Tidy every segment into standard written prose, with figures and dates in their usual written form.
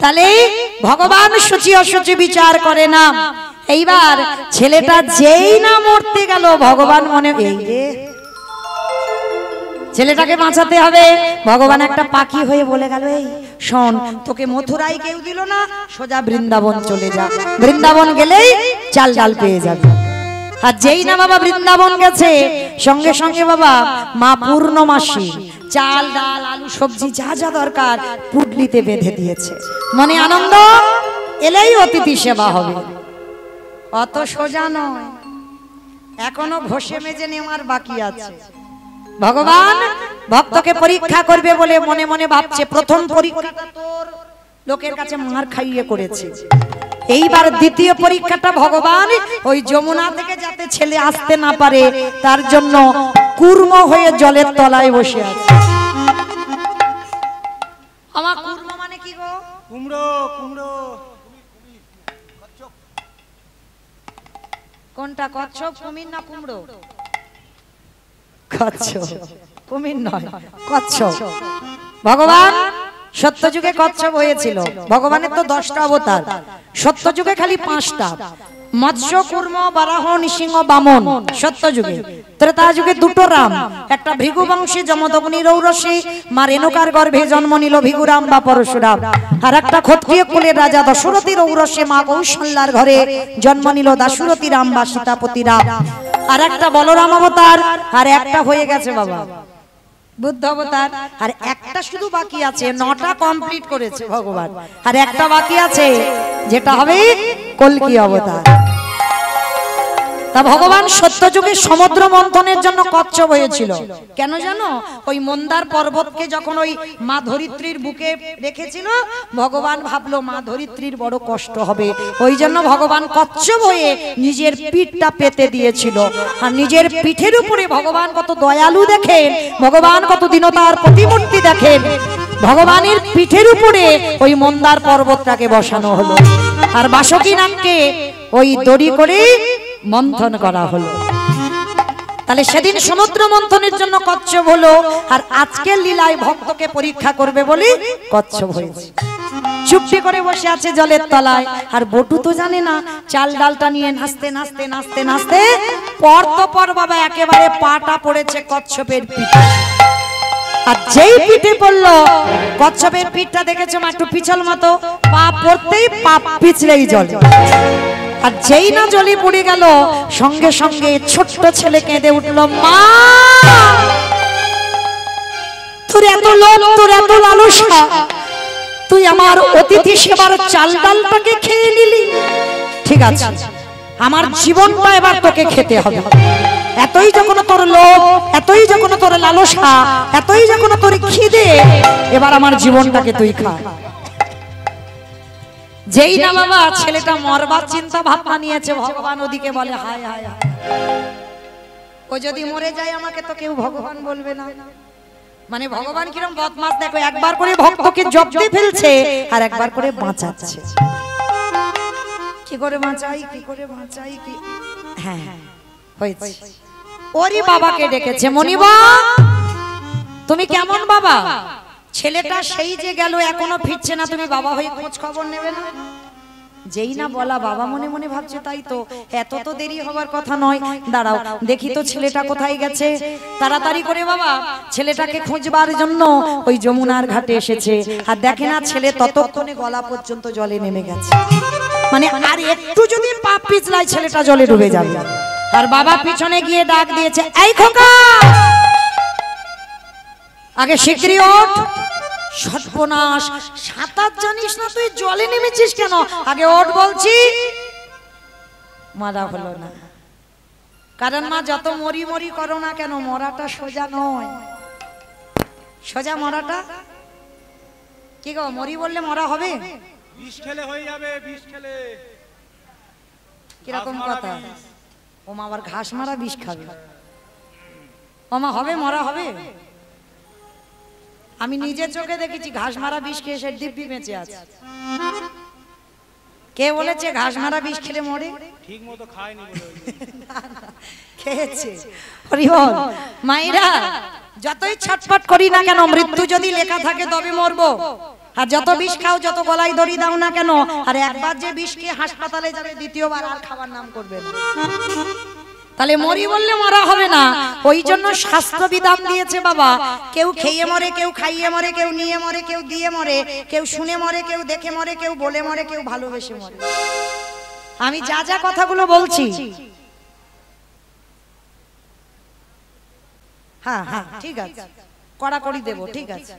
তাহলে ভগবান সূচি অসুচি বিচার করে না। এইবার ছেলেটা যেই না মরতে গেল ভগবান মনে এই রে ছেলেটাকে বাঁচাতে হবে। ভগবান একটা পাখি হয়ে বলে গেল, এই শোন, তোকে মথুরায় কেউ দিল না, সোজা বৃন্দাবন চলে যা, বৃন্দাবন গেলেই চাল ডাল পেয়ে যাবে। আর যেই না বাবা বৃন্দাবন গেছে, সঙ্গে সঙ্গে বাবা মা পূর্ণমাসী চাল ডাল আলু সবজি যা যা দরকার পুটলিতে বেঁধে দিয়েছে। মনে আনন্দ, এলেই অতিথি সেবা হবে। অত সোজা নয়, এখনো ঘষে মেজে নেওয়ার বাকি আছে। ভগবান ভক্তকে পরীক্ষা করবে বলে মনে মনে ভাবছে, প্রথম পরীক্ষাটা তোর লোকের কাছে মার খাইয়ে করেছে, এইবার দ্বিতীয় পরীক্ষাটা ভগবান ওই যমুনা থেকে যাতে ছেলে আসতে না পারে তার জন্য কুর্ম হয়ে জলের তলায় বসে আছে। আমার কুর্ম মানে কি গো? কুমড়ো। কুমড়ো কোনটা, কচ্ছপ কুমির না কুমড়ো? কচ্ছপ, কুমির নয়, কচ্ছপ। ভগবান সত্যযুগে কচ্ছপ হয়েছিল। ভগবানের তো 10টা অবতার, সত্যযুগে খালি 5টা, মৎস্য কুর্ম বারাহ নৃসিংহ বামন সত্যযুগে। ত্রেতা যুগে 2টো রাম, একটা ভৃগু বংশী যমদগ্নি রৌরসী মা রেণুকার গর্ভে জন্ম নিল ভৃগুরাম বা পরশুরাম, আর একটা ক্ষত্রিয় কুলের রাজা দশরথী রৌরসী মা কৌশল্যার ঘরে জন্ম নিল দাশরথী রাম বা সীতাপতি রাম। আর একটা বলরাম অবতার, আর একটা হয়ে গেছে বাবা বুদ্ধ অবতার, আর একটা শুধু বাকি আছে। 9টা কমপ্লিট করেছে ভগবান, আর একটা বাকি আছে যেটা হবে কল্কি অবতার। তা ভগবান সত্যযুগে সমুদ্র মন্থনের জন্য কচ্ছপ হয়েছিল। কেন জানো? ওই মন্দার পর্বতকে যখন ওই মা ধরিত্রীর বুকে রেখেছিল, ভগবান ভাবলো মা ধরিত্রীর বড় কষ্ট হবে, ওই জন্য ভগবান কচ্ছপ হয়ে নিজের পিঠটা পেতে দিয়েছিল। আর নিজের পিঠের উপরে ভগবান কত দয়ালু দেখেন, ভগবান কত দীনতার প্রতিমূর্তি দেখেন, ভগবানের পিঠের উপরে ওই মন্দার পর্বতটাকে বসানো হলো, আর বাসুকী নাগকে ওই দড়ি করে মন্থন করা হলো। তাহলে সেদিন সমুদ্র মন্থনের জন্য কচ্ছপ হলো, আর আজকের লীলায় ভক্তকে পরীক্ষা করবে বলে কচ্ছপ হয়েছে। চুপটি করে বসে আছে জলের তলায়, আর বটু তো জানে না, চাল ডালটা নিয়ে নাচতে নাচতে নাচতে নাচতে পর তো পর বাবা একেবারে পাটা পড়েছে কচ্ছপের পিঠে। আর যেই পিঠে পড়লো, কচ্ছপের পিঠটা দেখেছো মা একটু পিছল মতো, পা পড়তেই পা পিছলেই জলে। আর যেই না জলে পড়ে গেল, সঙ্গে সঙ্গে ছোট্ট ছেলে কেঁদে উঠলো, মা তোর এত লোভ, তোর এত লালসা, তুই আমার অতিথি সেবার চাল ডালটাকে খেয়ে নিলি। ঠিক আছে, আমার জীবনটা এবার তোকে খেতে হবে। এতই যখন তোর লোভ, এতই যখন তোর লালসা, এতই যখন তোর খিদে, এবার আমার জীবনটাকে তুই খা। যেই না বাবা ছেলেটা মরবার চিন্তা ভাবনা নিয়েছে, ভগবান ওদিকে বলে হায় হায় হায়, ও যদি মরে যায় আমাকে তো কেউ ভগবান বলবে না। মানে ভগবান কিরকম বদমাশ দেখো, একবার করে ভক্তকে জব্দে ফেলছে আর একবার করে বাঁচাচ্ছে। কি করে বাঁচাই, কি করে বাঁচাই, কি হ্যাঁ হয়েছে। ওরই বাবাকে ডেকেছে, মনিবা তুমি কেমন বাবা? ছেলেটা সেই যে গেল এখনো ফিরছে না, তুমি বাবা হয়ে খোঁজ খবর নেবে না? যেই না বলা, বাবা মনে মনে ভাবছে তাই তো, এত তো দেরি হবার কথা নয়, দাঁড়াও দেখি তো ছেলেটা কোথায় গেছে। তাড়াতাড়ি করে বাবা ছেলেটাকে খুঁজবার জন্য ওই যমুনার ঘাটে এসেছে, আর দেখে না ছেলে ততক্ষণে গলা পর্যন্ত জলে নেমে গেছে। মানে আর একটু যদি পা পিছলায় ছেলেটা জলে ডুবে যাবে। আর বাবা পিছনে গিয়ে ডাক দিয়েছে, এই খোকা আগে শিগগিরই ওঠ। সর্বনাশ, সাঁতার জানিস না তুই, জলে নেমেছিস কেন? আগে ওঠ বলছি। মারা হলো না, কারণ মা যত মরি মরি করো না কেন, মরাটা সোজা নয়। সোজা মরাটা কি গো, মরি বললে মরা হবে? বিষ খেলে হয়ে যাবে, বিষ খেলে। কিরকম কথা? ওমা আবার ঘাস মারা বিষ খাবে? ওমা হবে, মরা হবে? আমি নিজের চোখে দেখেছি ঘাস মারা বিষ খেয়ে সে দিব্যি বেঁচে আছে। কে বলেছে ঘাস মারা বিষ খেলে মরে? ঠিক মতো খায়নি বলে খেয়েছে। হরি বল। মায়েরা যতই ছটফট করি না কেন, মৃত্যু যদি লেখা থাকে তবে মরবো। আর যত বিষ খাও, যত গলায় দড়ি দাও না কেন, আর একবার যে বিষ খেয়ে হাসপাতালে যাবে, দ্বিতীয়বার আর খাবার নাম করবে না। তাহলে মরি বললে মরা হবে না। ওই জন্য শাস্ত্র বিধান দিয়েছে বাবা, কেউ খেয়ে মরে, কেউ খাইয়ে মরে, কেউ নিয়ে মরে, কেউ দিয়ে মরে, কেউ শুনে মরে, কেউ দেখে মরে, কেউ বলে মরে, কেউ ভালোবেসে মরে। আমি যা যা কথাগুলো বলছি, হ্যাঁ হ্যাঁ ঠিক আছে, কড়াকড়ি দেব, ঠিক আছে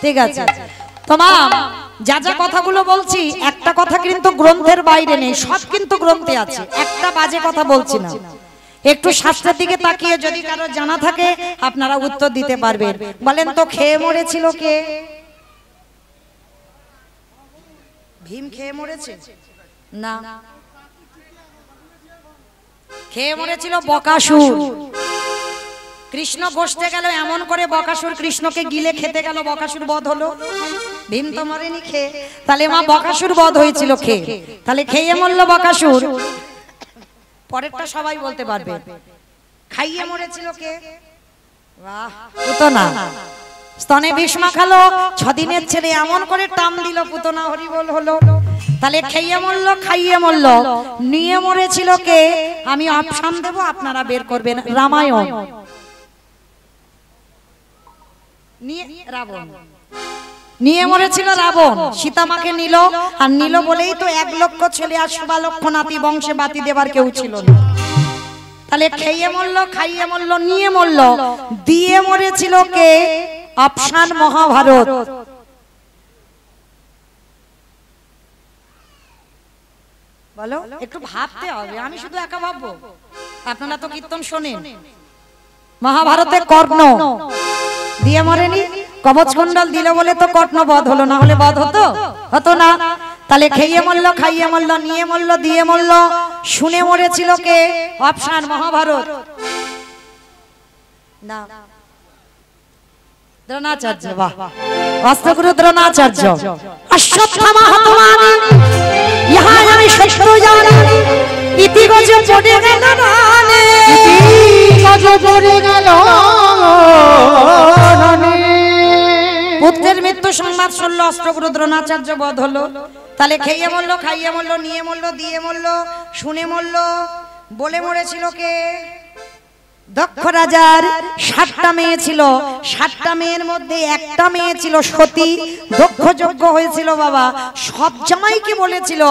ঠিক আছে। তোমা যা যা কথাগুলো বলছি, একটা কথা কিন্তু গ্রন্থের বাইরে নেই, সব কিন্তু গ্রন্থে আছে, একটা বাজে কথা বলছি না। একটু শাস্ত্রের দিকে তাকিয়ে যদি কারো জানা থাকে আপনারা উত্তর দিতে পারবেন। বলেন তো, খেয়ে মরেছিল কে? ভীম খেয়ে মরেছে না, খেয়ে মরেছিল বকাসুর। কৃষ্ণ বসতে গেল, এমন করে বকাসুর কৃষ্ণকে গিলে খেতে গেল, বকাসুর বধ হলো। ভীম তো মরেনি খেয়ে, তাহলে মা বকাসুর বধ হয়েছিল খেয়ে, তাহলে খেয়ে মরল বকাসুর। পরেরটা সবাই বলতে পারবে। খাইয়ে মরেছিল কে? বাহ, পুতনা। স্তনে বিষ মাখালো, 6 দিনের ছেলে এমন করে টান দিল, পুতনা হরিবোল হলো। তাহলে খেয়ে মরল, খাইয়ে মরল, নিয়ে মরেছিল কে? আমি অপশন দেব, আপনারা বের করবেন। রামায়ণ। রাবণ নিয়ে মরেছিল, রাবণ সীতামাকে নিল, আর নিল বলেই তো 1 লক্ষ ছেলে আর 16 লক্ষ নাতি, বংশে বাতি দেবার কেউ ছিল না। তাহলে খেয়ে মরল, খাইয়ে মরল, নিয়ে মরল, দিয়ে মরেছিল কে? অপশন মহাভারত। বলো, একটু ভাবতে হবে, আমি শুধু একা ভাববো? আপনারা তো কীর্তন শোনেন। মহাভারতে কর্ণ দিয়ে মরেনি, কবচ কুণ্ডল দিল বলে তো কর্ণ বধ হলো, না হলে বধ হতো? হতো না। তাহলে খেয়ে মরল, খাইয়ে মরল, নিয়ে মরল, দিয়ে মরল, শুনে মরেছিল কে? অপশন মহাভারত। না, দ্রোণাচার্য। বাহ, অস্ত্রগুরু দ্রোণাচার্য। অশ্বত্থামা হতমানি ইহা আমি সত্য জানি, ইতি গজ পড়ে গেল রানে, ইতি গজ পড়ে গেল রানে। পুত্রের মৃত্যু সংবাদ শুনল, অস্ত্রগুরু দ্রোণাচার্য বধ হলো। তাহলে খেয়ে মরল, খাইয়ে মরল, নিয়ে মরল, দিয়ে মরল, শুনে মরল, বলে মরেছিল কে? দক্ষ রাজার 7টা মেয়ে ছিল, 7টা মেয়ের মধ্যে একটা মেয়ে ছিল সতী। দক্ষ যজ্ঞ হয়েছিল বাবা, সব জামাইকে বলেছিল,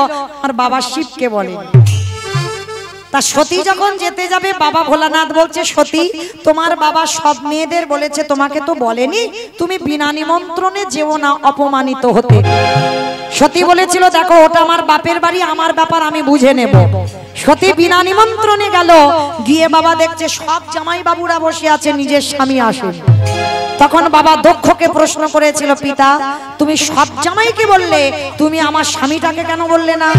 আর বাবা শিবকে বলে। তা সতী যখন যেতে যাবে, বাবা ভোলানাথ বলছে, সতী তোমার বাবা সব মেয়েদের বলেছে, তোমাকে তো বলেনি, তুমি বিনা নিমন্ত্রণে যেও না, অপমানিত হতে। সতী বলেছিল, দেখো ওটা আমার বাপের বাড়ি, আমার ব্যাপার আমি বুঝে নেব। সতী বিনা নিমন্ত্রণে গেল, গিয়ে বাবা দেখছে সব জামাই বাবুরা বসে আছে, নিজের স্বামী আসেন। তখন বাবা দক্ষকে প্রশ্ন করেছিল, পিতা তুমি সব জামাইকে বললে, তুমি আমার স্বামীটাকে কেন বললে না?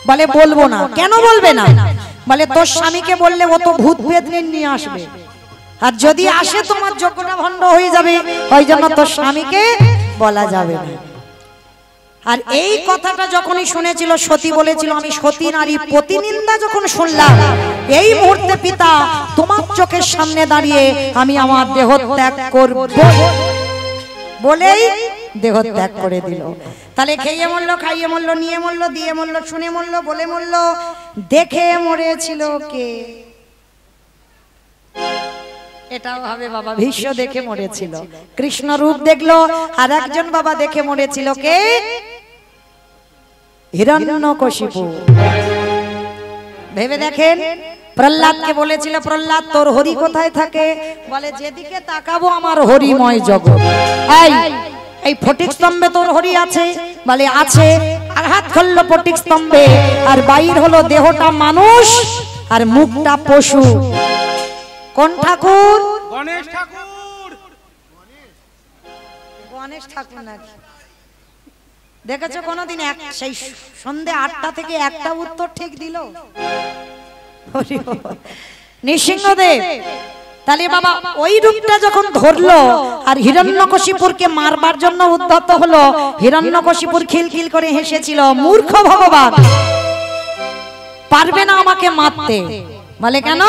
বলে বলবো না। কেন বলবে না? বলে তোর স্বামীকে বললে ও তো ভূত বেদনি নিয়ে আসবে, আর যদি আসে তোমার যজ্ঞটা ভণ্ড হয়ে যাবে, ওই জন্য তোর স্বামীকে বলা যাবে না। আর এই কথাটা যখনই শুনেছিল, সতী বলেছিল, আমি সতী নারী প্রতিনিন্দা যখন শুনলাম, এই মুহূর্তে পিতা তোমার চোখের সামনে দাঁড়িয়ে আমি আমার দেহ ত্যাগ করব বলেই দেহ ত্যাগ করে দিল। তাহলে খেয়ে মরল, খাইয়ে মরল, নিয়ে মরল, দিয়ে মরল, শুনে মরল, বলে মরল, দেখে মরেছিল কে? এটাও হবে বাবা, ভীষ্ম দেখে মরেছিল, কৃষ্ণ রূপ দেখলো। আর একজন বাবা দেখে মরেছিল কে? হিরণ্যকশিপু। ভেবে দেখেন, প্রহ্লাদকে বলেছিল, প্রহ্লাদ তোর হরি কোথায় থাকে? বলে যেদিকে তাকাবো আমার হরিময় জগৎ। এই ফটিক স্তম্ভে তোর হরি আছে? বলে আছে। আঘাত করলো ফটিক স্তম্ভে, আর বাইর হলো দেহটা মানুষ আর মুখটা পশু। কোন ঠাকুর? গণেশ ঠাকুর। গণেশ ঠাকুর নাকি? দেখেছো কোনদিন সেই সন্ধ্যে 8টা থেকে একটা উত্তর ঠিক দিল? নৃসিংহদেব। তাহলে বাবা ওই রূপটা যখন ধরলো আর হিরণ্যকশিপুরকে মারবার জন্য উদ্ধত হলো, হিরণ্যকশিপুর খিলখিল করে হেসেছিল, মূর্খ ভগবান, পারবে না আমাকে মারতে। বলে কেন?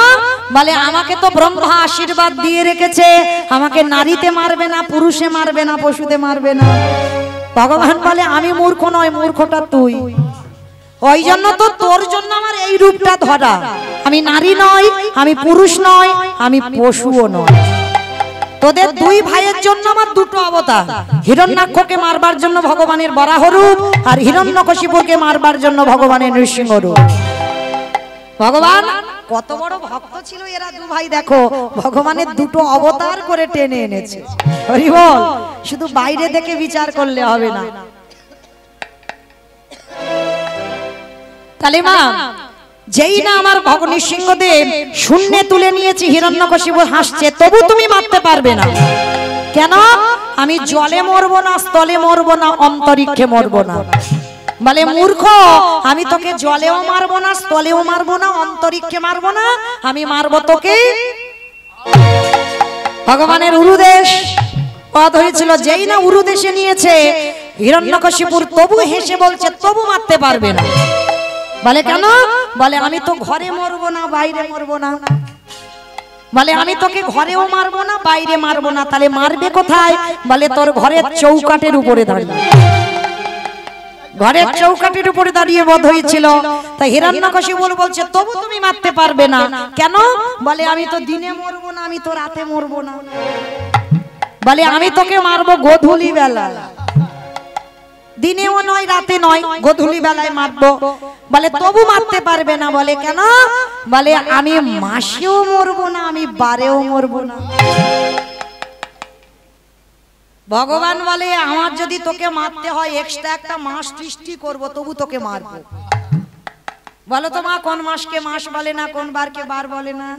বলে আমাকে তো ব্রহ্মা আশীর্বাদ দিয়ে রেখেছে, আমাকে নারীতে মারবে না, পুরুষে মারবে না, পশুতে মারবে না। ভগবান বলে আমি মূর্খ নয়, মূর্খটা তুই। ওই জন্য তো তোর জন্য আমার এই রূপটা ধরা। আমি নারী নয়, আমি পুরুষ নয়, আমি পশুও নয়। তোদের দুই ভাইয়ের জন্য আমার দুটো অবতার, হিরণ্যাক্ষকে মারবার জন্য ভগবানের বরাহ রূপ, আর হিরণ্যকশিপুকে মারবার জন্য ভগবানের নৃসিংহ রূপ। ভগবান কত বড় ভক্ত ছিল এরা দু ভাই, দেখো ভগবানের দুটো অবতার করে টেনে এনেছে। হরি বল। শুধু বাইরে দেখে বিচার করলে হবে না। তাহলে মা যেই না আমার নৃসিংহদেব শূন্যে তুলে নিয়েছি, হিরণ্যকশিপু হাসছে, তবু তুমি মারতে পারবে না। কেন? আমি জলে মরবো না, স্থলে মরবো না, অন্তরিক্ষে মরবো না। বলে মূর্খ, আমি তোকে জলেও মারবো না, স্থলেও মারবো না, অন্তরিক্ষে মারবো না, আমি মারবো তোকে ভগবানের উরুদেশ পদ হয়েছিল। যেই না উরুদেশে নিয়েছে হিরণ্যকশিপুর, তবু হেসে বলছে তবু মারতে পারবে না। বলে কেন? বলে আমি তো ঘরে মরবো না, বাইরে মরবো না। বলে আমি তোকে ঘরেও মারবো না, বাইরে মারবো না। তাহলে মারবে কোথায়? বলে তোর ঘরের চৌকাটের উপরে দাঁড়িয়ে। ঘরের চৌকাটের উপরে দাঁড়িয়ে বধ হয়েছিল। তাই হিরণ্যকশিপু বলছে তবু তুমি মারতে পারবে না। কেন? বলে আমি তো দিনে মরবো না, আমি তো রাতে মরবো না। বলে আমি তোকে মারবো গোধূলি বেলা, দিনেও নয় রাতে নয়, গোধূলি বেলায় মারবো। বলে তবু মারতে পারবে না। বলে কেন? বলে আমি মাসেও মরবো না, আমি বারেও মরবো না। ভগবান বলে আমার যদি তোকে মারতে হয় এক্সট্রা একটা মাস সৃষ্টি করবো, তবু তোকে মারবো। বলো তো মা, কোন মাসকে মাস বলে না, কোন বারকে বার বলে না?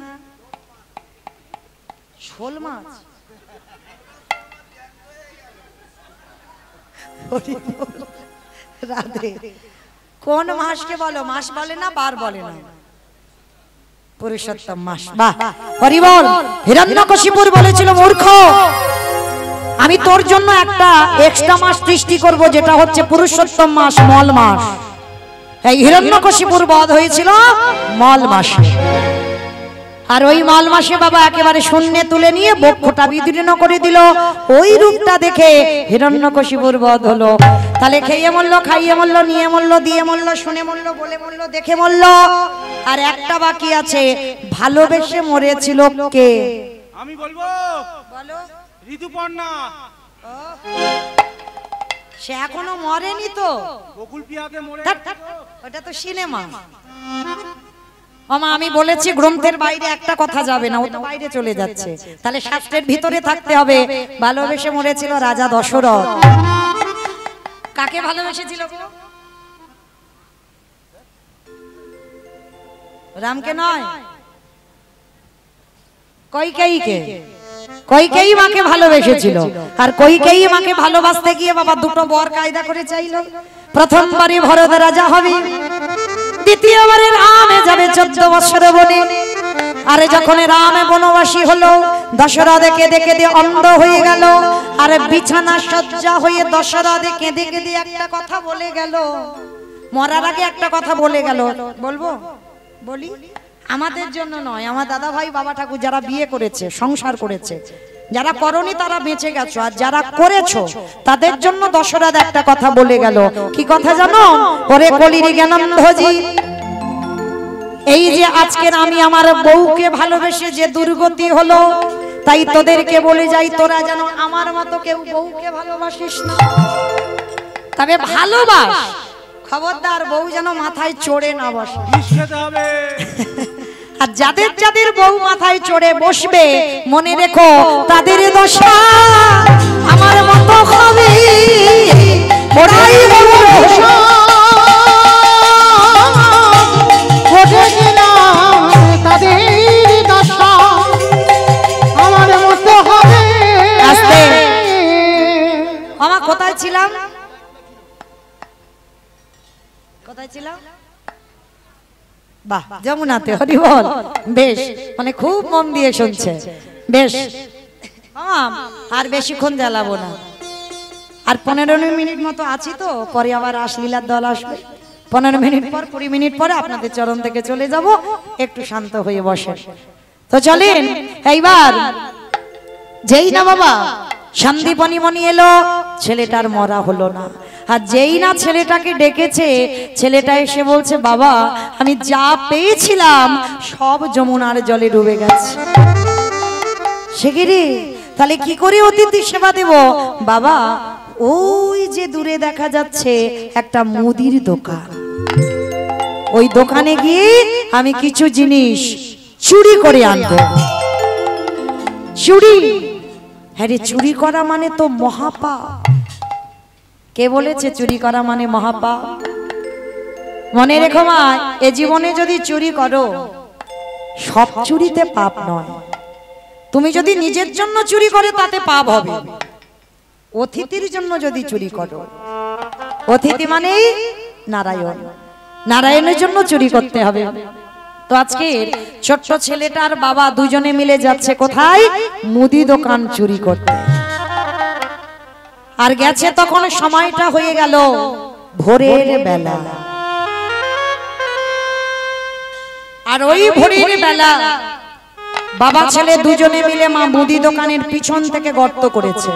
শোল মাছ। রাধে। কোন মাসকে বলো? মাস বলে না, বার বলে না, পুরুষোত্তম মাস। বাহ, হরি বল। হিরণ্যকশিপুর বলেছিল মূর্খ, আমি তোর জন্য একটা এক্সট্রা মাস সৃষ্টি করব, যেটা হচ্ছে পুরুষোত্তম মাস, মল মাস। এই হিরণ্যকশিপুর বধ হয়েছিল মল মাসে। আর ওই মল মাসে বাবা একেবারে শূন্যে তুলে নিয়ে বক্ষটা বিদীর্ণ করে দিল। ওই রূপটা দেখে হিরণ্যকশিপুর বধ হলো। তাহলে খেয়ে মরলো, খাইয়ে মরলো, নিয়ে মরলো, দিয়ে মরলো, শুনে মরলো, বলে মরলো, দেখে মরলো। আর একটা বাকি আছে, ভালোবেসে মরেছিল কে? আমি বলবো। বলো। ঋতুপর্ণা। সে এখনো মরেনি তো। বকুল পিয়াকে মরে। ওটা তো সিনেমা। মামা আমি বলেছি গ্রন্থের বাইরে একটা কথা যাবে না, ও তো বাইরে চলে যাচ্ছে। তাহলে শাস্ত্রের ভিতরে থাকতে হবে। ভালোবেসে মরেছিল রাজা দশরথ। কাকে ভালোবেসেছিল? রামকে নয়, কইকেয়ীকে। কইকেয়ী মাকে ভালোবেসেছিল। আর কইকেয়ী মাকে ভালোবাসতে গিয়ে বাবা দুটো বর কায়দা করে চাইল। প্রথমবারে ভরত রাজা হবে, দ্বিতীয়বারে রামে যাবে 14 বছর বনে। আরে যখন রামে বনবাসী হলো, দশরথ কেঁদে কেঁদে অন্ধ হয়ে গেল। আর বিছানা সজ্জা হয়ে দশরথ কেঁদে কেঁদে একটা কথা বলে গেল। মরার আগে একটা কথা বলে গেল। বলবো? বলি। আমাদের জন্য নয়, আমার দাদা ভাই বাবা ঠাকুর যারা বিয়ে করেছে, সংসার করেছে, যারা করনি তারা বেঁচে গেছো, আর যারা করেছো তাদের জন্য দশরথ একটা কথা বলে গেল। কি কথা জানো? ওরে কলির জ্ঞানন্ধজি, এই যে আজকের আমি আমার বউকে ভালোবেসে যে দুর্গতি হলো, তাই তোদেরকে বলে যাই তোরা যেন আমার মতো কেউ বউকে ভালোবাসিস না। তবে ভালোবাস, খবরদার বউ যেন মাথায় চড়ে না বসে। আর যাদের যাদের বউ মাথায় চড়ে বসবে, মনে রেখো তাদের দশা আমার মতো হবে। ওরাই বলবে তাদের দশা আমার মতো হবে। আস্তে। মামা কোথায় ছিলাম? কোথায় ছিলাম? বাহ, যমুনাতে। হরি বল। বেশ, মানে খুব মন দিয়ে শুনছে। বেশ আর বেশিক্ষণ জ্বালাবো না। আর 15 মিনিট মতো আছি তো, পরে আবার রাসলীলার দল আসবে। 15 মিনিট পর 20 মিনিট পরে আপনাদের চরণ থেকে চলে যাব। একটু শান্ত হয়ে বসে। তো চলেন এইবার। যেই না বাবা সন্দীপনী মণি এলো, ছেলেটার মরা হলো না। আর যেই না ছেলেটাকে ডেকেছে, ছেলেটা এসে বলছে, বাবা আমি যা পেয়েছিলাম সব যমুনার জলে ডুবে গেছে। সে কি রে, তাহলে কি করে অতিথি সেবা দেব? বাবা ওই যে দূরে দেখা যাচ্ছে একটা মুদির দোকান, ওই দোকানে গিয়ে আমি কিছু জিনিস চুরি করে আনবো। চুরি? হ্যাঁ রে, চুরি করা মানে তো মহাপাপ। কে বলেছে চুরি করা মানে মহাপাপ? মনে রেখো মা, এ জীবনে যদি চুরি করো, সব চুরিতে পাপ নয়। তুমি যদি নিজের জন্য চুরি করে তাতে পাপ হবে। অতিথির জন্য যদি চুরি করো, অতিথি মানেই নারায়ণ, নারায়ণের জন্য চুরি করতে হবে। তো আজকে ছোট্ট ছেলেটার বাবা দুজনে মিলে যাচ্ছে কোথায়? মুদি দোকান চুরি করতে। আর গেছে তখন সময়টা হয়ে গেল ভোরের বেলা। আর ওই ভোরের বেলা বাবা ছেলে দুজনে মিলে মা মুদি দোকানের পিছন থেকে গর্ত করেছে।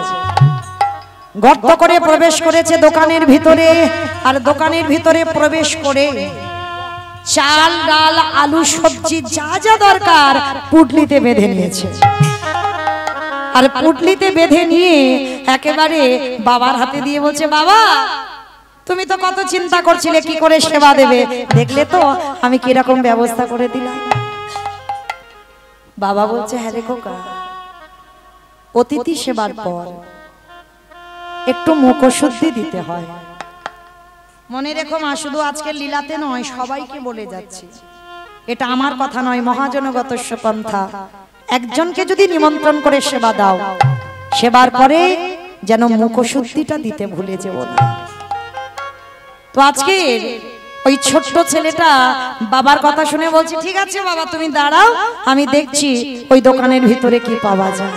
গর্ত করে প্রবেশ করেছে দোকানের ভিতরে। আর দোকানের ভিতরে প্রবেশ করে চাল ডাল আলু সবজি যা যা দরকার পুটলিতে বেঁধে নিয়েছে। আর পুটলিতে বেঁধে নিয়ে একেবারে বাবার হাতে দিয়ে বলছে, বাবা তুমি তো কত চিন্তা করছিলে কি করে সেবা দেবে, দেখলে তো আমি কিরকম ব্যবস্থা করে দিলাম। বাবা বলছে, হ্যাঁ রে খোকা, অতিথি সেবার পর একটু মুখশুদ্ধি দিতে হয়। মনে রেখো মা, শুধু আজকের লীলাতে নয়, সবাইকে বলে যাচ্ছি, এটা আমার কথা নয়, মহাজনগত পন্থা। একজনকে যদি নিমন্ত্রণ করে সেবা দাও, সেবার পরে যেন মুখশুদ্ধিটা দিতে ভুলে যেও না। তো আজকে ওই ছোট্ট ছেলেটা বাবার কথা শুনে বলছে, ঠিক আছে বাবা তুমি দাঁড়াও, আমি দেখছি ওই দোকানের ভিতরে কি পাওয়া যায়।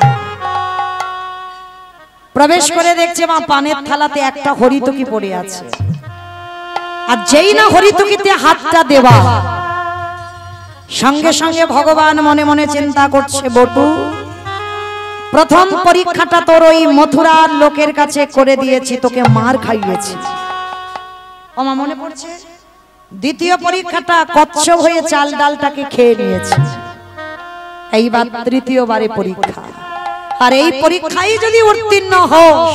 প্রবেশ করে দেখছে মা পানের থালাতে একটা হরিতকি পড়ে আছে। আর যেই না হরিতকিতে হাতটা দেওয়া, সঙ্গে সঙ্গে ভগবান মনে মনে চিন্তা করছে, বটু প্রথম পরীক্ষাটা তোর ওই মথুরার লোকের কাছে করে দিয়েছি, তোকে মার খাইয়েছি। ওমা মনে পড়ছে? দ্বিতীয় পরীক্ষাটা কচ্ছপ হয়ে চাল ডালটাকে খেয়ে নিয়েছে। এইবার তৃতীয়বারে পরীক্ষা। আর এই পরীক্ষায় যদি উত্তীর্ণ হোস,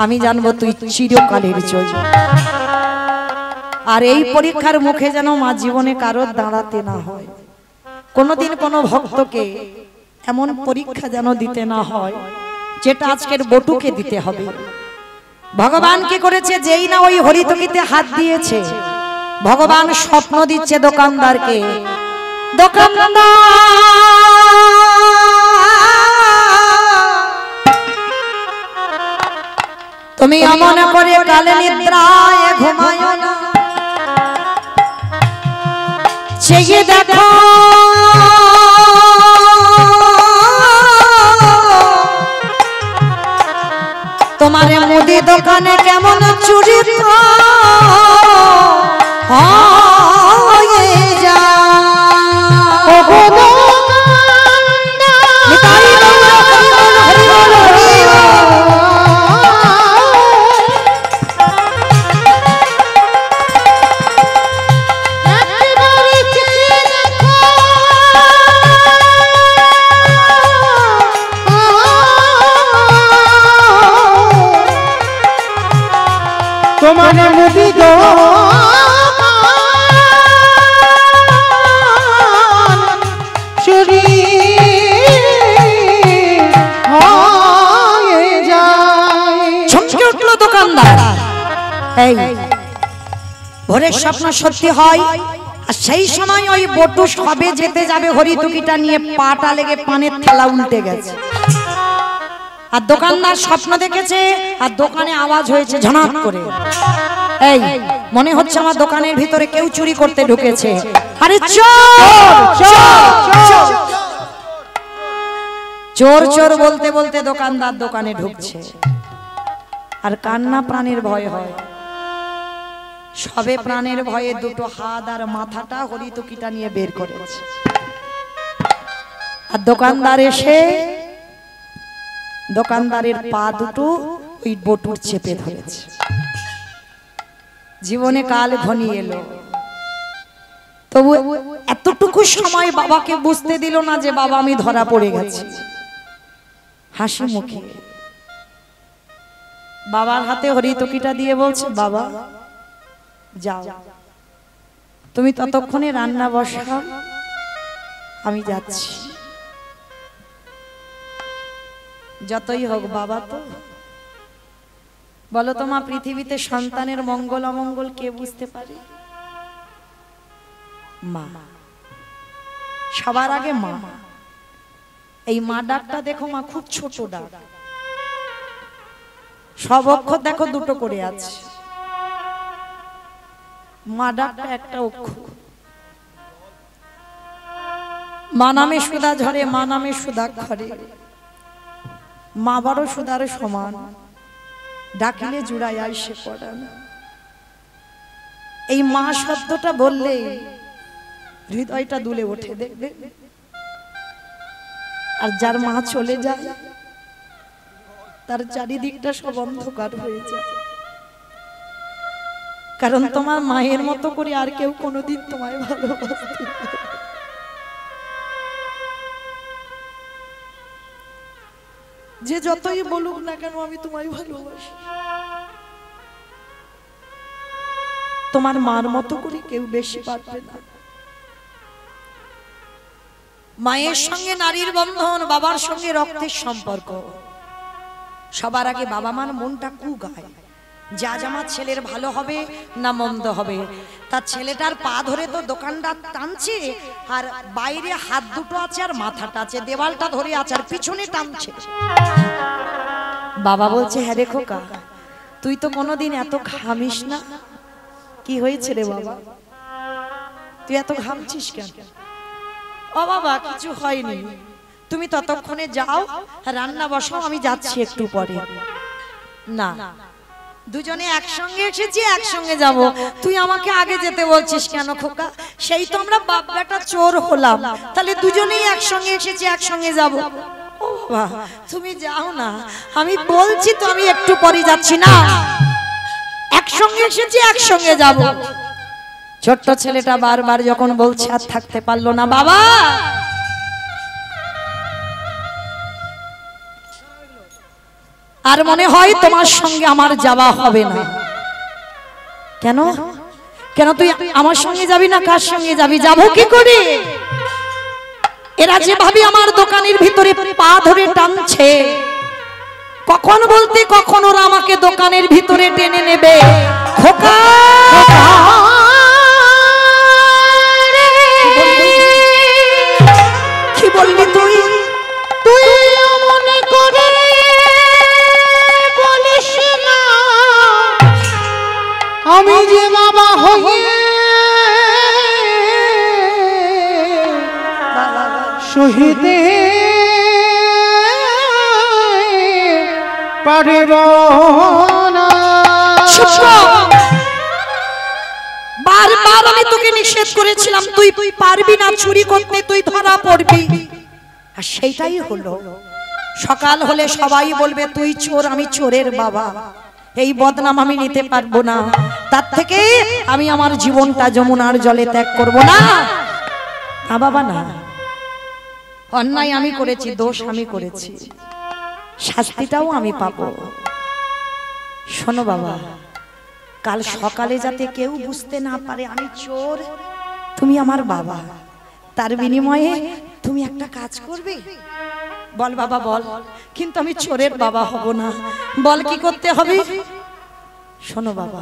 আমি জানবো তুই চিরকালের জয়ী। আর এই পরীক্ষার মুখে যেন মা জীবনে কারোর দাঁড়াতে না হয়। কোনোদিন কোনো ভক্তকে এমন পরীক্ষা যেন দিতে না হয় যেটা আজকের বটুকে দিতে হবে। ভগবান কি করেছে? যেই না ওই হরিতকিতে হাত দিয়েছে, ভগবান স্বপ্ন দিচ্ছে দোকানদারকে, দোকানদার তুমি অমন করে কালে নিদ্রায় ঘুমায় না, চেয়ে দেখো তোমার মুদি দোকানে কেমন চুরি হয়ে যায়। তোমার মুদি দোকান চুরি হয়ে যায়। চমকে উঠলো দোকানদার। এই ভোরের স্বপ্ন সত্যি হয়। আর সেই সময় ওই বটু সবে যেতে যাবে হরিতকিটা নিয়ে, পাটা লেগে পানের থালা উল্টে গেছে। আর দোকানদার স্বপ্ন দেখেছে, আর দোকানে আওয়াজ হয়েছে ঝনাট করে। এই মনে হচ্ছে আমার দোকানের ভিতরে কেউ চুরি করতে ঢুকেছে। আরে চোর চোর চোর চোর বলতে বলতে দোকানদার দোকানে ঢুকছে। আর কান্না প্রাণের ভয় হয়। সবে প্রাণের ভয়ে দুটো হাত আর মাথাটা হরিতকিটা নিয়ে বের করেছে। আর দোকানদার এসে দোকানদারের পা দুটো ওই বটুর চেপে ধরেছে। জীবনে কাল ঘনিয়ে এলো, তবু এতটুকু সময় বাবাকে বুঝতে দিল না যে বাবা আমি ধরা পড়ে গেছি। হাসি মুখে বাবার হাতে হরিতকিটা দিয়ে বলছে, বাবা যাও, তুমি ততক্ষণে রান্না বসাও, আমি যাচ্ছি। যতই হোক বাবা তো। বলো তো মা, পৃথিবীতে সন্তানের মঙ্গল অমঙ্গল কে বুঝতে পারে? মা, সবার আগে মা। এই মা ডাকটা দেখো মা, খুব ছোট ডাক, সব অক্ষর দেখো দুটো করে আছে, মা ডাকটা একটা অক্ষর। মা নামে সুধা ঝরে, মা নামে সুধা খরে, মা বড় সুধার সমান, ডাকিলে জুড়াই আইসে পড়ান। এই মা শব্দটা বললে হৃদয়টা দুলে ওঠে, দেখবে। আর যার মা চলে যায় তার চারিদিকটা সব অন্ধকার হয়ে যায়, কারণ তোমার মায়ের মতো করে আর কেউ কোনোদিন তোমায় ভালোবাসতে পারে। যে যতই বলুক না কেন আমি তোমায় ভালোবাসি, তোমার মার মতো করে কেউ বেশি পারবে না। মায়ের সঙ্গে নারীর বন্ধন, বাবার সঙ্গে রক্তের সম্পর্ক। সবার আগে বাবা মার মনটা কু গায়, যে আজ আমার ছেলের ভালো হবে না মন্দ হবে। তার ছেলেটার পা ধরে তো দোকানদার টানছে, আর বাইরে হাত দুটো আছে আর মাথাটা আছে, দেওয়ালটা ধরে আছে আর পিছনে টানছে। বাবা বলছে, হ্যাঁ রে খোকা, তুই তো কোনোদিন এত ঘামিস না, কি হয়েছে রে বাবা, তুই এত ঘামছিস কেন? ও বাবা কিছু হয়নি, তুমি ততক্ষণে যাও, রান্না বসাও, আমি যাচ্ছি একটু পরে। না, দুজনে একসঙ্গে এসেছি, একসঙ্গে যাব, তুই আমাকে আগে যেতে বলছিস কেন খোকা? সেই তো আমরা বাপ বেটা চোর হলাম, তাহলে দুজনেই একসঙ্গে এসেছি, একসঙ্গে যাব। ও বাবা তুমি যাও না, আমি বলছি তো আমি একটু পরে যাচ্ছি। না, একসঙ্গে এসেছি, একসঙ্গে যাব। ছোট্ট ছেলেটা বারবার যখন বলছে আর থাকতে পারলো না, বাবা আর মনে হয় তোমার সঙ্গে আমার যাওয়া হবে না। কেন কেন তুই আমার সঙ্গে যাবি না? কার সঙ্গে যাবি? যাবো কি করে? এরা যেভাবে আমার দোকানের ভিতরে পা ধরে টানছে, কখন বলতে কখন ওরা আমাকে দোকানের ভিতরে টেনে নেবে। খোকা কি বললি তুই? তুই মনে করে বলিস না আমি যে বাবা হয়ে শহীদে পারিব না। বারবার আমি তোকে নিষেধ করেছিলাম তুই পারবি না চুরি করতে, তুই ধরা পড়বি, আর সেইটাই হলো। সকাল হলে সবাই বলবে তুই চোর, আমি চোরের বাবা। এই বদনাম আমি নিতে পারবো না, তার থেকে আমি আমার জীবনটা যমুনার জলে ত্যাগ করব না। না বাবা না, অন্যায় আমি করেছি, দোষ আমি করেছি, শাস্তিটাও আমি পাবো। শোনো বাবা, কাল সকালে যাতে কেউ বুঝতে না পারে আমি চোর, তুমি আমার বাবা, তার বিনিময়ে তুমি একটা কাজ করবে। বল বাবা বল, কিন্তু আমি চোরের বাবা হব না। বল কি করতে হবে? শোনো বাবা,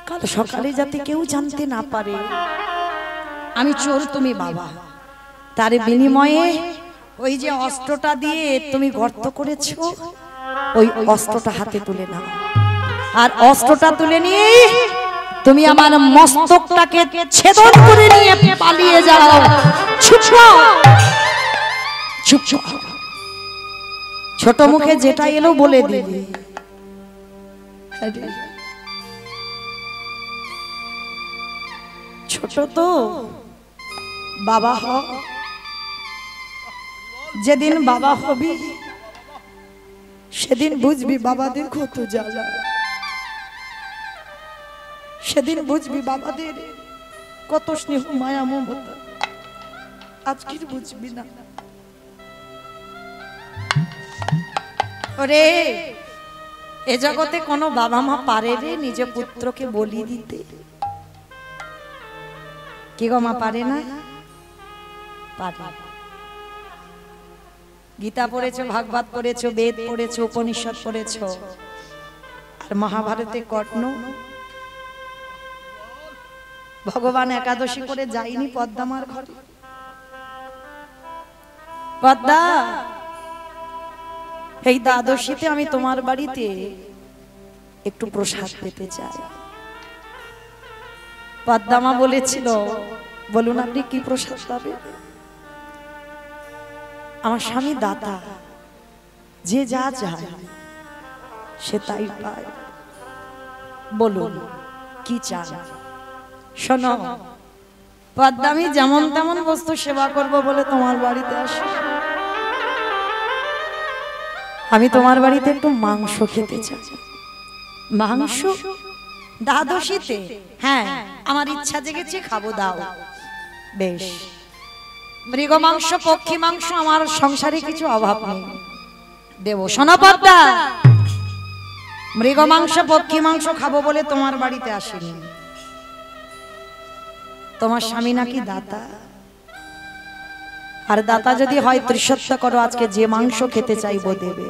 কাল সকালে যাতে কেউ জানতে না পারে আমি চোর, তুমি বাবা, তার বিনিময়ে ওই যে অস্ত্রটা দিয়ে তুমি গর্ত করেছো, ওই অস্ত্রটা হাতে তুলে নাও, আর অস্ত্রটা তুলে নিয়ে তুমি আমার মস্তকটাকে ছেদন করে নিয়ে পালিয়ে যাও। চুপ চুপ চুপ, ছোট মুখে যেটা এলো বলে দিবি। ছোট তো বাবা হ, যেদিন বাবা হবি সেদিন বুঝবি বাবাদের কত জ্বালা, সেদিন বুঝবি বাবাদের কত স্নেহ মায়া মমতা, আজকে বুঝবি না। ওরে এ জগতে কোনো বাবা মা পারে রে নিজ পুত্রকে বলি দিতে? কি গো মা পারে না? পারে। গীতা পড়েছো, ভাগবত পড়েছো, বেদ পড়েছো, উপনিষদ পড়েছো, আর মহাভারতে কর্ণ ভগবান একাদশী করে যায়নি পদ্মামার ঘরে? পদ্মা, এই দ্বাদশীতে আমি তোমার বাড়িতে একটু প্রসাদ পেতে চাই। পদ্মামা বলেছিল, বলুন আপনি কি প্রসাদ পাবে? আমার স্বামী দাতা, যে যা চায় সে তাই পায়, বলুন কি চান? শোনো পদ্মা, আমি যেমন তেমন বস্তু সেবা করব বলে তোমার বাড়িতে আসি। আমি তোমার বাড়িতে একটু মাংস খেতে চাই। মাংস দ্বাদশীতে? হ্যাঁ, আমার ইচ্ছা জেগেছে, খাবো, দাও। বেশ, মৃগ মাংস, পক্ষী মাংস, আমার সংসারে কিছু অভাব নেই, দেব। শোনো পদ্মা, মৃগ মাংস পক্ষী মাংস খাবো বলে তোমার বাড়িতে আসিনি। তোমার স্বামী নাকি দাতা, আর দাতা যদি হয় ত্রিসত্য করো, আজকে যে মাংস খেতে চাইবো দেবে।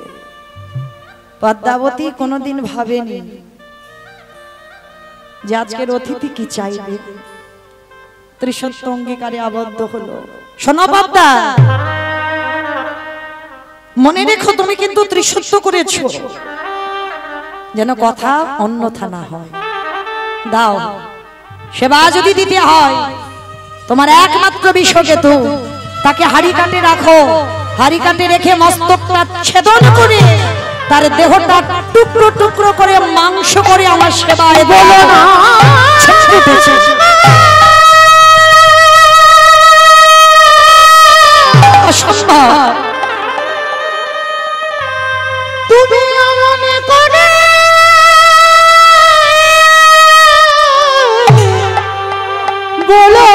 পদ্মাবতী কোনোদিন ভাবেনি যে আজকের অতিথি কি চাইবে, ত্রিসত্য অঙ্গীকারে আবদ্ধ হলো। শোনো পদ্মা, মনে রেখো তুমি কিন্তু ত্রিসত্য করেছো, যেন কথা অন্যথা না হয়। দাও, সেবা যদি দিতে হয় তোমার একমাত্র বিশ্বকেতু, তাকে হাড়ি কাটে রাখো, হাড়ি কাটে রেখে মস্তকটা ছেদন করে তার দেহটা টুকরো টুকরো করে মাংস করে আমার সেবায় বলো না। অসম্ভব, তুমি মনে করে বলো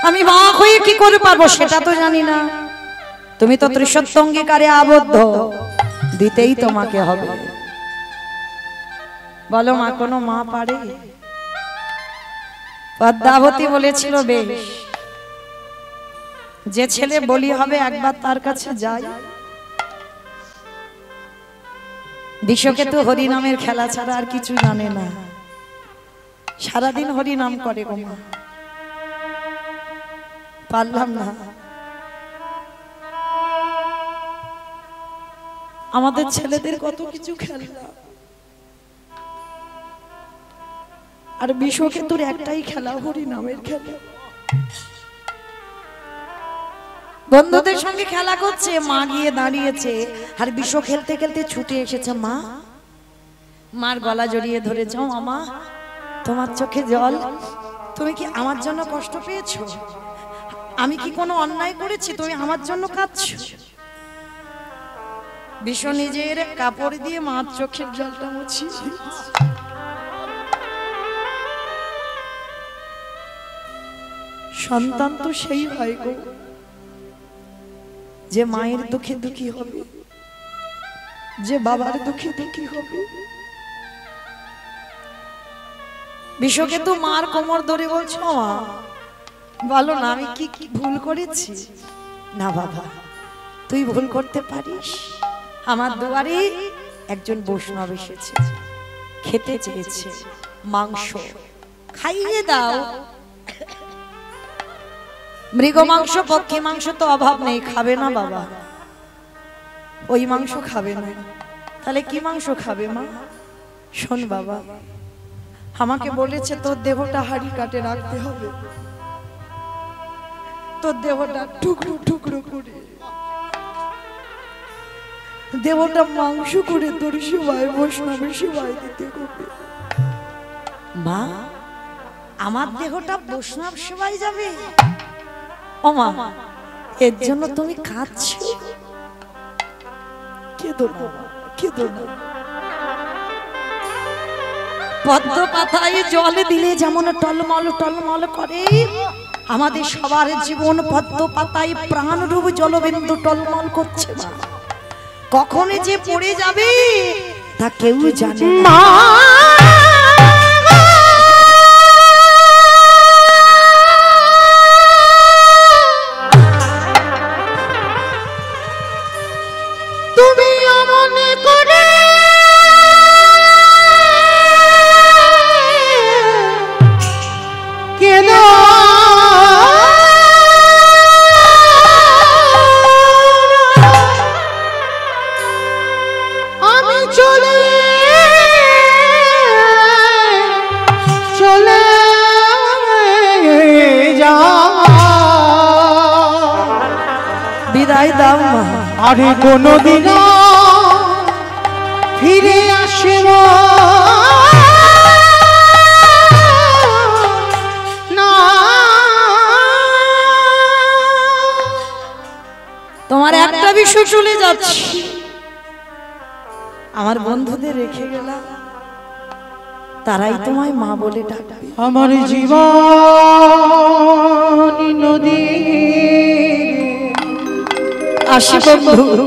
আমি মা হয়ে কি করে পারবো সেটা তো জানি না। তুমি তো ত্রিসত্য অঙ্গীকারে আবদ্ধ, দিতেই তোমাকে হবে। বলো মা, কোনো মা পারে? পদ্মাবতী বলেছিল, বেশ, যে ছেলে বলি হবে একবার তার কাছে যাই। বিশ্বকেতু হরিনামের খেলা ছাড়া আর কিছু জানে না, সারাদিন হরিনাম করে গো মা। পারলাম না, আমাদের ছেলেদের কত কিছু খেলা, আর বিশ্বকেতুর একটাই খেলা, হরিনামের খেলা। বন্ধুদের সঙ্গে খেলা করছে, মা গিয়ে দাঁড়িয়েছে, আর বিশ্ব খেলতে খেলতে ছুটে এসেছে। মা, মার গলা জড়িয়ে ধরেছ। মামা, তোমার চোখে জল, তুমি কি আমার জন্য কষ্ট পেয়েছো? আমি কি কোনো অন্যায় করেছি তুমি আমার জন্য কাঁদছো? বিশ্ব নিজের কাপড় দিয়ে মার চোখের জলটা মুছি। সন্তান তো সেই হয় গো, যে মায়ের দুঃখে দুঃখী হবে, যে বাবার দুঃখে দুঃখী হবে। বিশ্বকেতু মার কোমর ধরে বলছো, মা বলো না আমি কি কি ভুল করেছি? না বাবা, তুই ভুল করতে পারিস। আমার দুয়ারে একজন বৈষ্ণব এসেছে, খেতে চেয়েছে মাংস, খাইয়ে দাও। মৃগ মাংস পক্ষী মাংস তো অভাব নেই, খাবে না বাবা? ওই মাংস খাবে না, তাহলে কি মাংস খাবে মা? শোন বাবা, আমাকে বলেছে তোর দেহটা হাড়ি কাটে রাখতে হবে, তোর দেহটা টুকরো টুকরো করে, দেহটা মাংস করে তোর সেবায় বৈষ্ণবের সেবায় দিতে হবে। মা, আমার দেহটা বৈষ্ণব সেবায় যাবে? ওমা, এর জন্য তুমি কাঁদছো? কেঁদো না, কেঁদো না। পদ্ম পাতায় জল দিলে যেমন টলমল টলমল করে, আমাদের সবার জীবন পদ্ম পাতায় প্রাণরূপ জলবিন্দু টলমল করছে। কখন যে পড়ে যাবে তা কেউ জানে না। তুমি মনে করে কেন আমি চলে চলে যা বিদায় দাও মা। আরে কোনদিন ফিরে আসব না। তোমার একটা বিষয় চলে যাচ্ছে, আমার বন্ধুদের রেখে গেলাম, তারাই তোমায় মা বলে ডাকবে। আমার জীবন নদী আসি বন্ধু,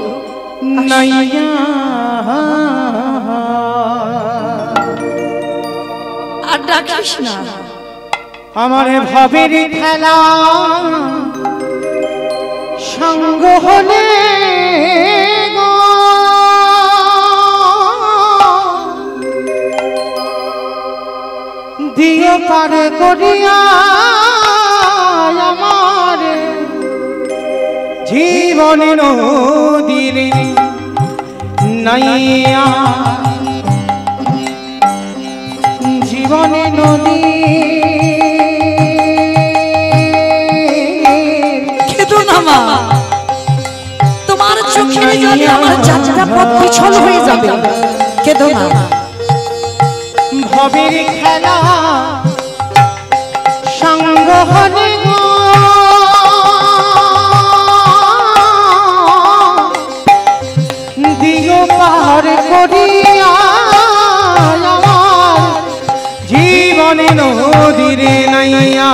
নাইয়া আর ডাকিস না। আমার ভাবের খেলা সঙ্গ হলে গো দিও পার করিয়া আমার জীবন নদীর নাইয়া জীবন নদী। কেঁদো না মা, তোমার চোখের জলে আমার যাত্রা পথ পিছল হয়ে যাবে। কেঁদো না। ভবের খেলা সঙ্গ হলে গো দিও পার করিয়া আমার জীবনে নদীর নাইয়া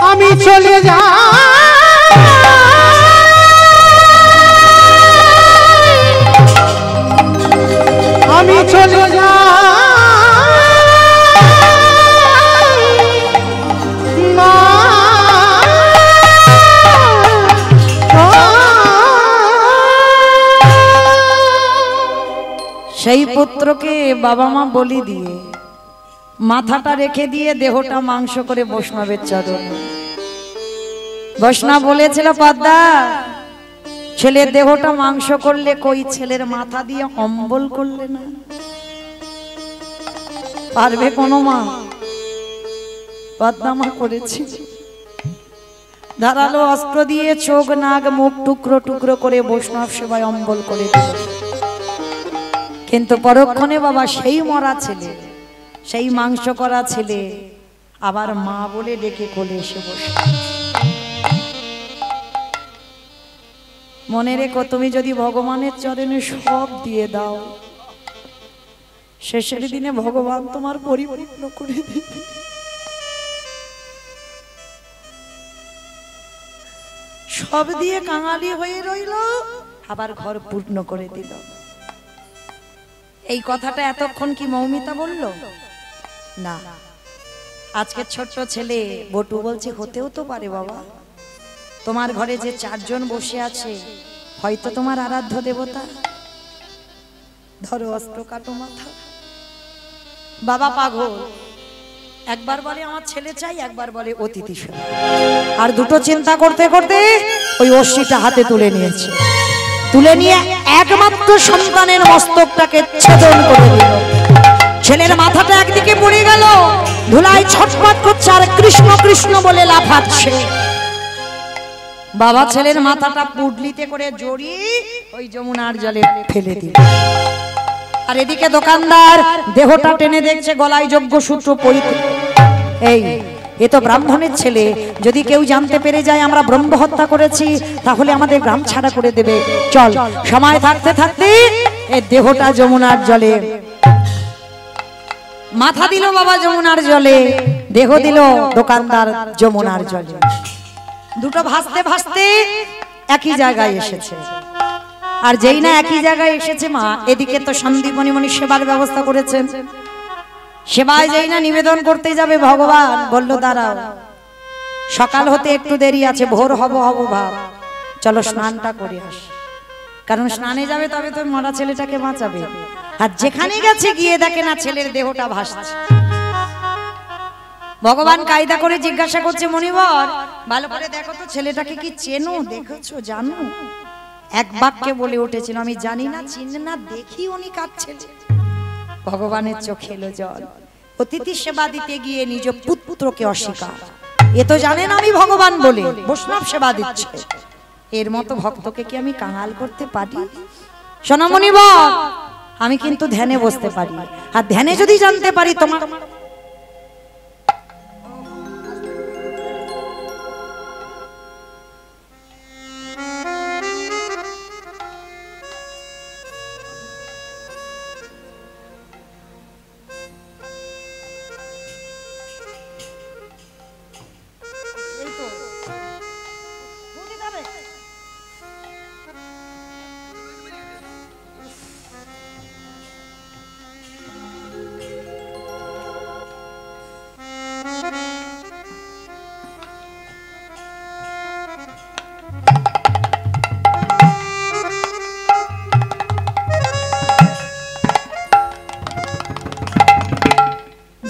আমি চলে যাই। আমি চলে যাই মা। সেই পুত্রকে বাবা মা বলি দিয়ে মাথাটা রেখে দিয়ে দেহটা মাংস করে বৈষ্ণবের চরণ। বৈষ্ণব বলেছিল, পদ্মা ছেলের দেহটা মাংস করলে কই ছেলের মাথা দিয়ে অম্বল করলে না? পারবে কোনো মা? পদ্মা মা করেছি। ধারালো অস্ত্র দিয়ে চোখ নাক মুখ টুকরো টুকরো করে বৈষ্ণব সেবায় অম্বল করে দিল। কিন্তু পরক্ষণে বাবা সেই মরা ছেলে, সেই মাংস করা ছেলে আবার মা বলে ডেকে কোলে এসে বসে। মনে রেখো, তুমি যদি ভগবানের চরণে সব দিয়ে দাও, শেষের দিনে ভগবান তোমার পরিপূর্ণ করে দেবে। সব দিয়ে কাঙালি হয়ে রইল, আবার ঘর পূর্ণ করে দিল। এই কথাটা এতক্ষণ কি মৌমিতা বলল না? আজকে ছোট্ট ছেলে বটু বলছে, হতেও তো পারে বাবা, তোমার ঘরে যে চারজন বসে আছে হয়তো তোমার আরাধ্য দেবতা। ধরো অস্ত্র, কাটো মাথা। বাবা পাগল, একবার বলে আমার ছেলে চাই, একবার বলে অতিথি শুনে। আর দুটো চিন্তা করতে করতে ওই অশ্বিটা হাতে তুলে নিয়েছে। তুলে নিয়ে একমাত্র সন্তানের মস্তকটাকে ছেদন করে দিল। ছেলের মাথাটা একদিকে পড়ে গেল, ধুলায় ছটফট করছে আর কৃষ্ণ কৃষ্ণ বলে লাফাচ্ছে। বাবা ছেলের মাথাটা পুডলিতে করে জড়িয়ে ওই যমুনার জলে ফেলে দিল। আর এদিকে দোকানদার দেহটা টেনে দেখছে, গলায় যজ্ঞ সূত্র পরিতে এই এ তো ব্রাহ্মণের ছেলে, যদি কেউ জানতে পেরে যায় আমরা ব্রহ্ম হত্যা করেছি তাহলে আমাদের গ্রাম ছাড়া করে দেবে। চল, সময় থাকতে থাকতে এই দেহটা যমুনার জলে, মাথা দিল বাবা যমুনার জলে, দেহ দিল দোকানদার যমুনার জলে। দুটো ভাসতে ভাসতে একই জায়গায় এসেছে। আর যেই না একই জায়গায় এসেছে মা, এদিকে তো সন্দীপনী মনি সেবার ব্যবস্থা করেছেন। সেবায় যেই না নিবেদন করতে যাবে, ভগবান বলল দাঁড়াও, সকাল হতে একটু দেরি আছে, ভোর হব ভাব, চলো স্নানটা করে আস। কারণ স্নানে যাবে তবে তো মরা ছেলেটাকে বাঁচাবে। আর যেখানে গেছে গিয়ে দেখে না ছেলের দেহটা ভাসছে। ভগবান কায়দা করে জিজ্ঞাসা করছে, মনিবর ভালো করে দেখো তো ছেলেটাকে কি চেনো, দেখেছো, জানো? এক বাক্যে বলে উঠেছিল, আমি জানি না, চিনি না, দেখি উনি কাঁদছেন। ভগবানের চোখে এলো জল। অতিথি সেবা দিতে গিয়ে নিজ পুত্রকে অস্বীকার। এ তো জানেন আমি ভগবান বলে বৈষ্ণব সেবা দিচ্ছে, এর মতো ভক্তকে কি আমি কাঙাল করতে পারি? শোনো মনিবর, আমি কিন্তু ধ্যানে বসতে পারি, আর ধ্যানে যদি জানতে পারি তোমার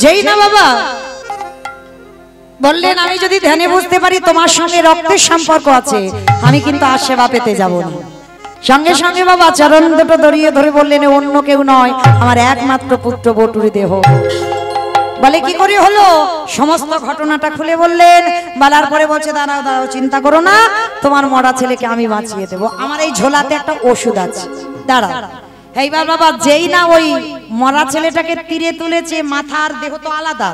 যেই না বাবা বললেন আমি যদি ধ্যানে বুঝতে পারি তোমার সঙ্গে রক্তের সম্পর্ক আছে, আমি কিন্তু আর সেবা পেতে যাব না। সঙ্গে সঙ্গে বাবা চরণ দুটো ধরিয়ে ধরে বললেন, অন্য কেউ নয়, আমার একমাত্র পুত্র বটুরি দেহ। বলে কি করে হলো? সমস্ত ঘটনাটা খুলে বললেন। বলার পরে বলছে, দাঁড়াও দাঁড়াও, চিন্তা করো না, তোমার মরা ছেলেকে আমি বাঁচিয়ে দেবো, আমার এই ঝোলাতে একটা ওষুধ আছে, দাঁড়াও। এইবার বাবা যেই না ওই মরা ছেলেটাকে তীরে তুলেছে, মাথার দেহ তো আলাদা,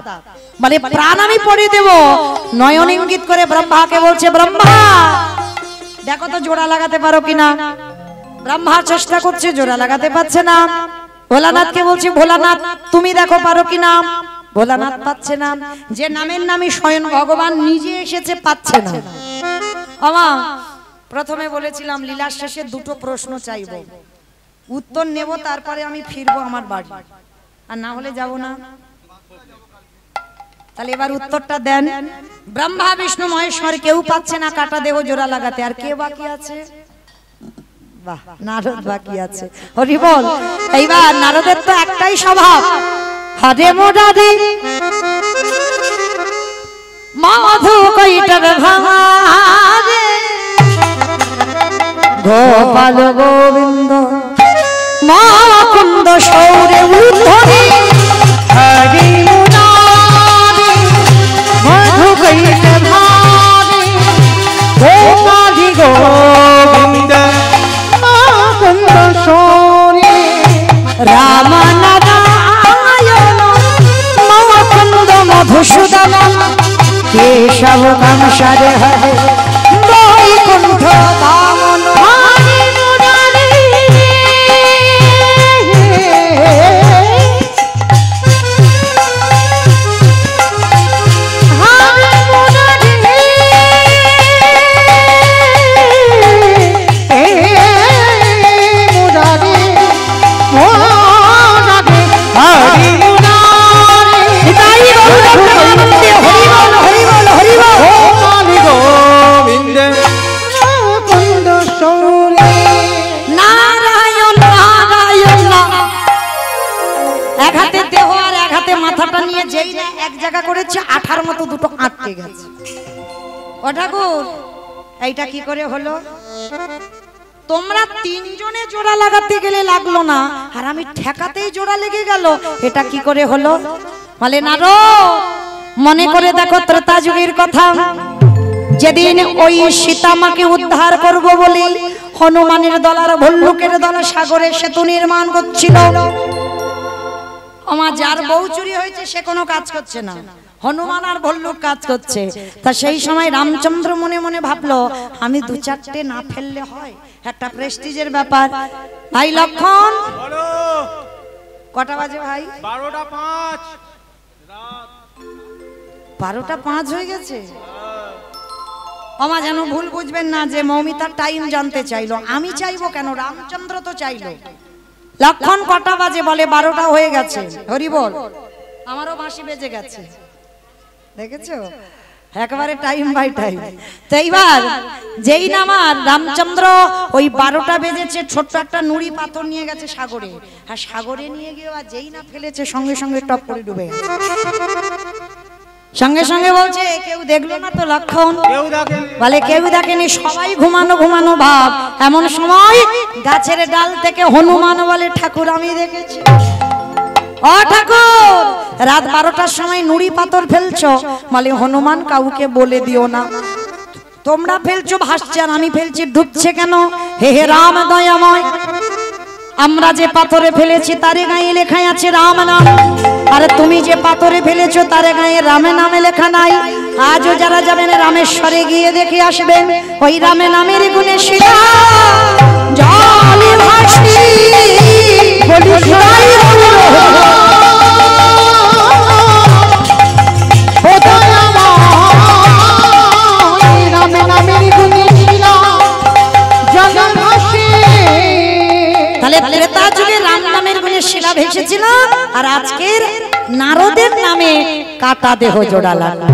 বলে প্রাণ আমি পড়ে দেব। নয়ন ইঙ্গিত করে ব্রহ্মাকে বলছে, ব্রহ্মা দেখো তো জোড়া লাগাতে পারো কিনা। ব্রহ্মা চেষ্টা করছে, জোড়া লাগাতে পারছে না। ভোলানাথকে বলছে, ভোলানাথ তুমি দেখো পারো কিনা। ভোলানাথ পাচ্ছে না। যে নামের নামে স্বয়ং ভগবান নিজে এসেছে, পাচ্ছে না। আমা প্রথমে বলেছিলাম লীলার শেষে দুটো প্রশ্ন চাইবো, উত্তর নেব, তারপরে আমি ফিরবো আমার বাড়ি, আর না হলে যাব না। তাহলে এবার উত্তরটা দেন। ব্রহ্মা বিষ্ণু মহেশ্বর কেউ পাচ্ছে না কাটা দেহ জোড়া লাগাতে, আর কে বাকি আছে? বাহ, নারদ বাকি আছে। হরি বল। এইবার নারদের তো একটাই স্বভাব, হরে মোরারে মাধু কইটার ভাঙারে গোপাল গোবিন্দ মুকুন্দ সৌরে উদ্ধরি হরি মুরারি মধু কইটার ভাঙারে গোপাল গোবিন্দ মুকুন্দ সৌরে রাম নারায়ণ মুকুন্দ মধুসূদন কেশব কামসারে হরে বৈকুণ্ঠ বামন হরি মুরারি হরি মুরারি মুরারি মুরারি হরি মুরারি তাই বলতে হরি বল হরি বল হরি বল হরি গোবিন্দ মুকুন্দ সৌরে নারায়ণ নারায়ণ। এক হাতে দেহ আর এক হাতে মাথাটা নিয়ে যেই না এক জায়গা করেছে, আঠার মতো দুটো আটকে গেছে। ও ঠাকুর, এইটা কি করে হলো? তোমরা তিনজনে জোড়া লাগাতে গেলে লাগলো না, আর আমি ঠেকাতেই জোড়া লেগে গেল, এটা কি করে হলো? বলে নারদ, মনে করে দেখো ত্রেতা যুগের কথা, যেদিন ওই সীতামাকে উদ্ধার করব বলে হনুমানের দল আর ভল্লুকের দল সাগরে সেতু নির্মাণ করছিল। আমার যার বউ চুরি হয়েছে সে কোনো কাজ করছে না, হনুমান আর ভল্লুক কাজ করছে। তা সেই সময় রামচন্দ্র মনে মনে ভাবলো আমি দু চারটে না ফেললে হয়, একটা প্রেস্টিজের ব্যাপার। ভাই লক্ষণ বলো। কটা বাজে ভাই? 12:05 রাত। 12:05 হয়ে গেছে। আমা যেন ভুল বুঝবেন না যে মৌমিতার টাইম জানতে চাইলো। আমি চাইবো কেন, রামচন্দ্র তো চাইলো। লক্ষণ কটা বাজে? বলে 12টা হয়ে গেছে। হরি বল। আমারও বাঁশি বেজে গেছে, দেখেছো একেবারে টাইম বাই টাইম। তো এইবার যেই না আমার রামচন্দ্র ওই 12টা বেজেছে, ছোট্ট একটা নুড়ি পাথর নিয়ে গেছে সাগরে। আর সাগরে নিয়ে গিয়ে আর যেই না ফেলেছে সঙ্গে সঙ্গে টপ করে ডুবে গেছে। সঙ্গে সঙ্গে বলছে কেউ দেখলো না তো লক্ষণ? কেউ দেখেনি। বলে কেউ দেখেনি, সবাই ঘুমানো ঘুমানো ভাব। এমন সময় গাছের ডাল থেকে হনুমান বলে ঠাকুর আমি দেখেছি। ও ঠাকুর, রাত 12টার সময় নুড়ি পাথর ফেলছো? বলে হনুমান কাউকে বলে দিও না। তোমরা ফেলছো ভাসছে আর আমি ফেলছি ডুবছে কেন? হে হে রাম দয়াময়, আমরা যে পাথরে ফেলেছি তারে গায়ে লেখাই আছে রাম নাম, আর তুমি যে পাথরে ফেলেছো তারে গায়ে রামের নামে লেখা নাই। আজও যারা যাবেন রামেশ্বরে গিয়ে দেখে আসবেন ওই রামের নামের গুণে শিলা জলে ভাসি বলি সদাই ত্রেতা যুগে রাম নামের গুণে শিলা ভেসেছিল, আর আজকের নারদের নামে কাটা দেহ জোড়া লাগলো।